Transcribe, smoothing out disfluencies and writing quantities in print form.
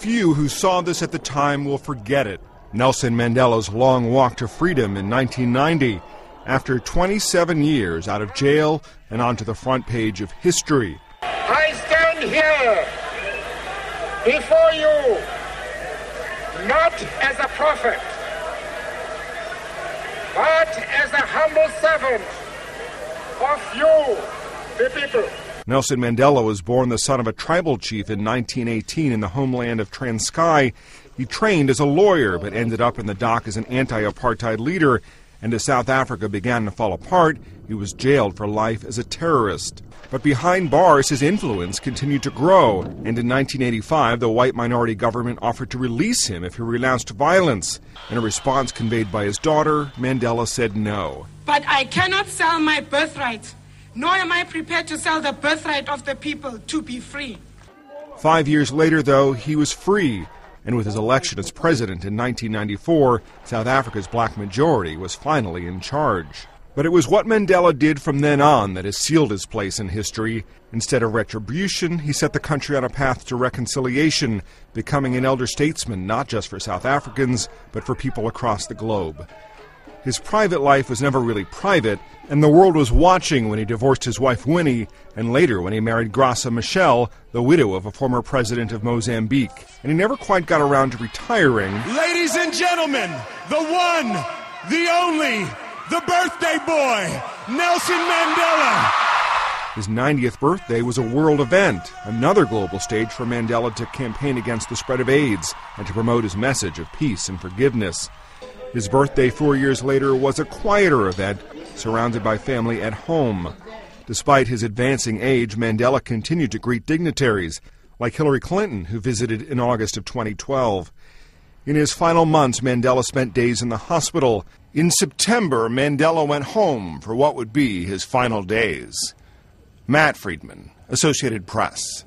few who saw this at the time will forget it. Nelson Mandela's long walk to freedom in 1990, after 27 years out of jail and onto the front page of history. I stand here before you not as a prophet, but as a humble servant of you, the people. Nelson Mandela was born the son of a tribal chief in 1918 in the homeland of Transkei. He trained as a lawyer but ended up in the dock as an anti-apartheid leader, and as South Africa began to fall apart, he was jailed for life as a terrorist. But behind bars, his influence continued to grow, and in 1985, the white minority government offered to release him if he renounced violence. In a response conveyed by his daughter, Mandela said no. But I cannot sell my birthright, nor am I prepared to sell the birthright of the people to be free. 5 years later, though, he was free, and with his election as president in 1994, South Africa's black majority was finally in charge. But it was what Mandela did from then on that has sealed his place in history. Instead of retribution, he set the country on a path to reconciliation, becoming an elder statesman not just for South Africans, but for people across the globe. His private life was never really private, and the world was watching when he divorced his wife Winnie, and later when he married Graça Machel, the widow of a former president of Mozambique. And he never quite got around to retiring. Ladies and gentlemen, the one, the only, the birthday boy, Nelson Mandela. His 90th birthday was a world event, another global stage for Mandela to campaign against the spread of AIDS and to promote his message of peace and forgiveness. His birthday 4 years later was a quieter event, surrounded by family at home. Despite his advancing age, Mandela continued to greet dignitaries, like Hillary Clinton, who visited in August of 2012. In his final months, Mandela spent days in the hospital. In September, Mandela went home for what would be his final days. Matt Friedman, Associated Press.